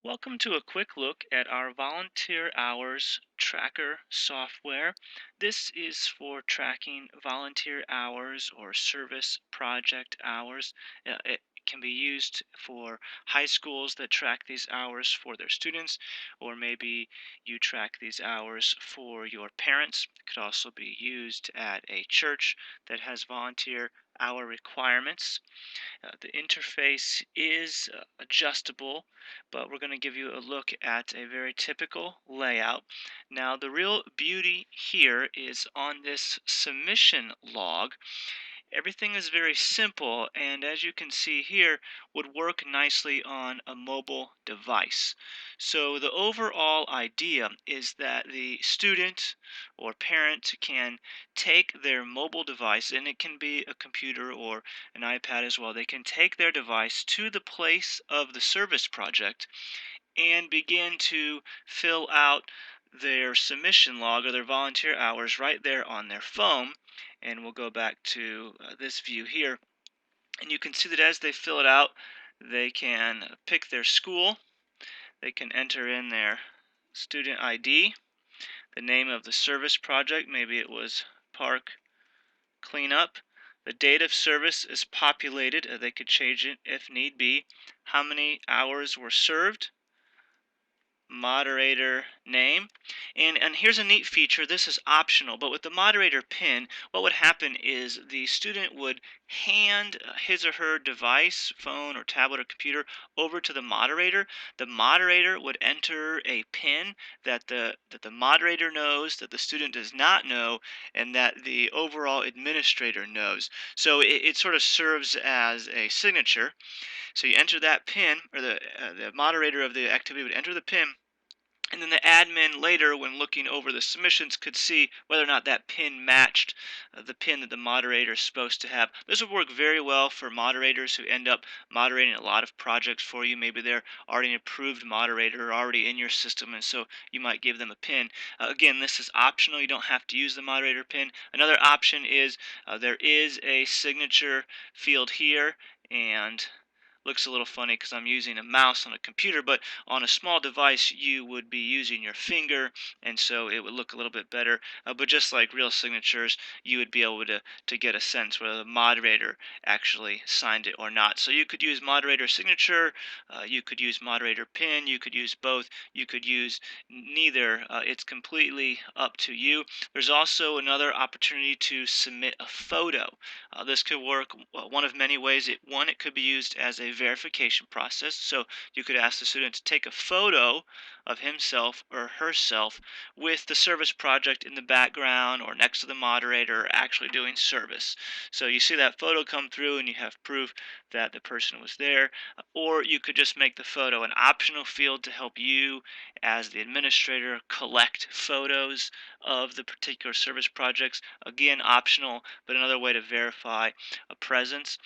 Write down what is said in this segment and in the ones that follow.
Welcome to a quick look at our volunteer hours tracker software. This is for tracking volunteer hours or service project hours. It can be used for high schools that track these hours for their students, or maybe you track these hours for your parents. It could also be used at a church that has volunteer hour requirements. The interface is adjustable, but we're going to give you a look at a very typical layout. Now, the real beauty here is on this submission log. Everything is very simple, and as you can see here, would work nicely on a mobile device. So the overall idea is that the student or parent can take their mobile device, and it can be a computer or an iPad as well. They can take their device to the place of the service project and begin to fill out their submission log or their volunteer hours right there on their phone. And we'll go back to this view here. And you can see that as they fill it out, they can pick their school. They can enter in their student ID, the name of the service project. Maybe it was park cleanup. The date of service is populated. They could change it if need be. How many hours were served, moderator name. And here's a neat feature. This is optional, but with the moderator pin, what would happen is the student would hand his or her device, phone or tablet or computer, over to the moderator. The moderator would enter a pin that the moderator knows, that the student does not know, and that the overall administrator knows. So it sort of serves as a signature. So you enter that pin, or the moderator of the activity would enter the pin, and then the admin later, when looking over the submissions, could see whether or not that pin matched the pin that the moderator is supposed to have. This would work very well for moderators who end up moderating a lot of projects for you. Maybe they're already an approved moderator, already in your system, and so you might give them a pin. Again, this is optional. You don't have to use the moderator pin. Another option is there is a signature field here, and looks a little funny because I'm using a mouse on a computer, but on a small device you would be using your finger, and so it would look a little bit better. But just like real signatures, you would be able to get a sense whether the moderator actually signed it or not. So you could use moderator signature, you could use moderator pin, you could use both, you could use neither. It's completely up to you. There's also another opportunity to submit a photo. This could work one of many ways. One, it could be used as a verification process. So you could ask the student to take a photo of himself or herself with the service project in the background or next to the moderator actually doing service. So you see that photo come through and you have proof that the person was there. Or you could just make the photo an optional field to help you as the administrator collect photos of the particular service projects. Again, optional, but another way to verify a presence.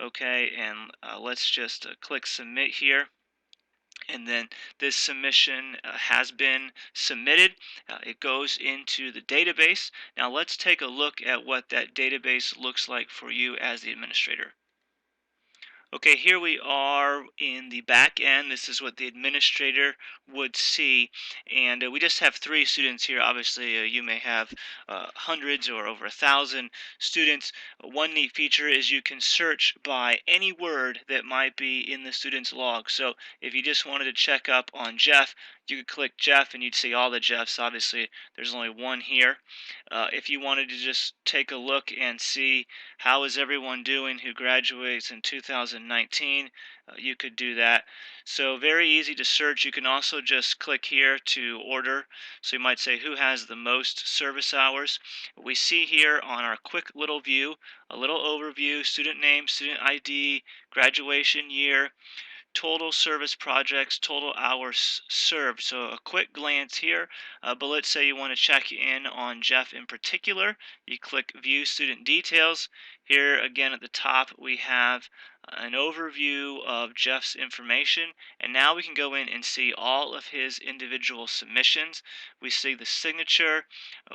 Okay, and let's just click submit here. And then this submission has been submitted. It goes into the database. Now let's take a look at what that database looks like for you as the administrator. Okay, here we are in the back end. This is what the administrator would see. And we just have 3 students here. Obviously, you may have hundreds or over 1,000 students. One neat feature is you can search by any word that might be in the student's log. So if you just wanted to check up on Jeff, you could click Jeff and you'd see all the Jeffs. Obviously, there's only one here. If you wanted to just take a look and see how is everyone doing who graduates in 2019, you could do that. So very easy to search. You can also just click here to order. So you might say who has the most service hours. We see here on our quick little view, a little overview, student name, student ID, graduation year, total service projects, total hours served. So a quick glance here, but let's say you want to check in on Jeff in particular. You click View Student Details. Here again at the top we have an overview of Jeff's information, and now we can go in and see all of his individual submissions. We see the signature,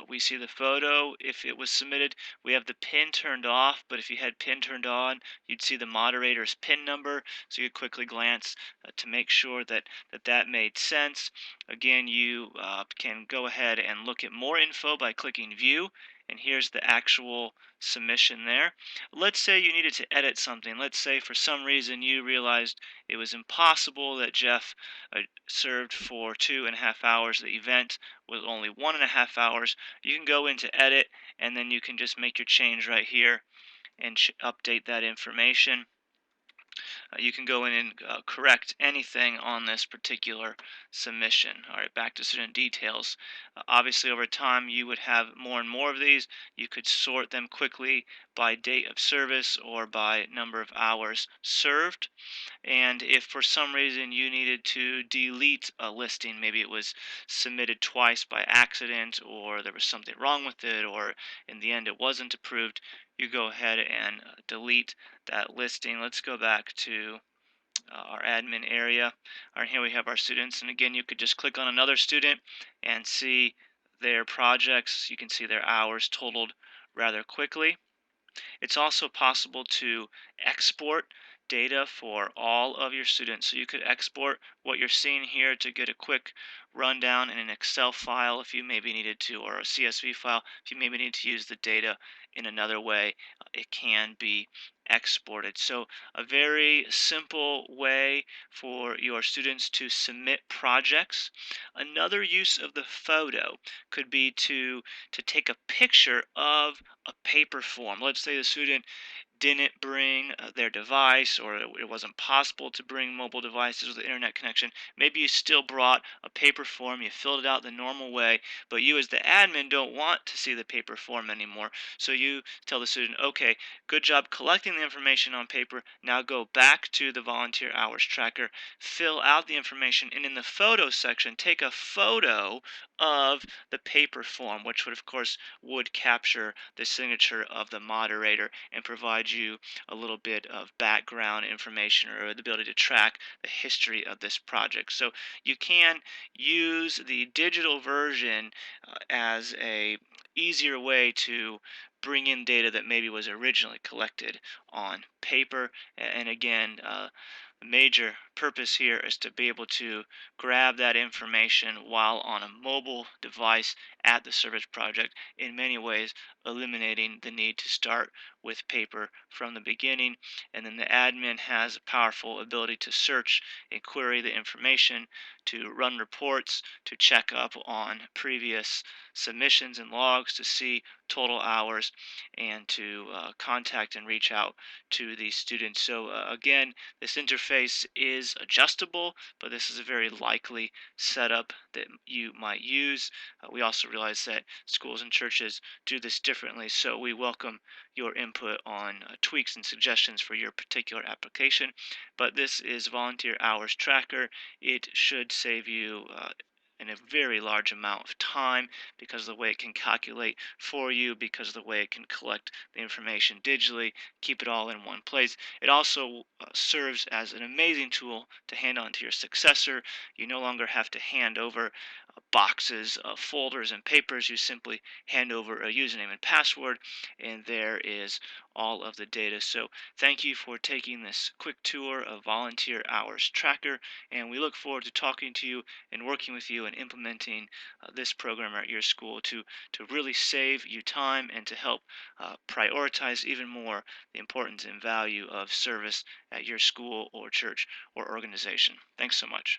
we see the photo if it was submitted. We have the pin turned off, but if you had pin turned on, you'd see the moderator's pin number, so you could quickly glance to make sure that made sense. Again, you can go ahead and look at more info by clicking View, and here's the actual submission there. Let's say you needed to edit something. Let's say for some reason you realized it was impossible that Jeff served for 2.5 hours. The event was only 1.5 hours. You can go into edit, and then you can just make your change right here and update that information. You can go in and correct anything on this particular submission. All right, back to student details. Obviously, over time, you would have more and more of these. You could sort them quickly by date of service or by number of hours served. And if for some reason you needed to delete a listing, maybe it was submitted twice by accident, or there was something wrong with it, or in the end it wasn't approved, you go ahead and delete that listing. Let's go back to our admin area. All right, here we have our students, and again, you could just click on another student and see their projects. You can see their hours totaled rather quickly. It's also possible to export data for all of your students. So you could export what you're seeing here to get a quick rundown in an Excel file if you maybe needed to, or a CSV file if you maybe need to use the data in another way. It can be exported. So a very simple way for your students to submit projects. Another use of the photo could be to take a picture of a paper form. Let's say the student didn't bring their device, or it wasn't possible to bring mobile devices with the internet connection. Maybe you still brought a paper form, you filled it out the normal way, but you as the admin don't want to see the paper form anymore. So you tell the student, okay, good job collecting the information on paper. Now go back to the volunteer hours tracker, fill out the information, and in the photo section, take a photo of the paper form, which would of course would capture the signature of the moderator and provide you a little bit of background information or the ability to track the history of this project. So you can use the digital version as a easier way to bring in data that maybe was originally collected on paper. And again, the major purpose here is to be able to grab that information while on a mobile device at the service project, in many ways eliminating the need to start with paper from the beginning. And then the admin has a powerful ability to search and query the information, to run reports, to check up on previous submissions and logs, to see total hours, and to contact and reach out to these students. So again, this interface is adjustable, but this is a very likely setup that you might use. We also realize that schools and churches do this differently, so we welcome your input on tweaks and suggestions for your particular application. But this is Volunteer Hours Tracker. It should save you in a very large amount of time because of the way it can calculate for you, because of the way it can collect the information digitally, keep it all in one place. It also serves as an amazing tool to hand on to your successor. You no longer have to hand over boxes of folders and papers. You simply hand over a username and password, and there is all of the data. So thank you for taking this quick tour of Volunteer Hours Tracker, and we look forward to talking to you and working with you and implementing this program at your school to really save you time and to help prioritize even more the importance and value of service at your school or church or organization. Thanks so much.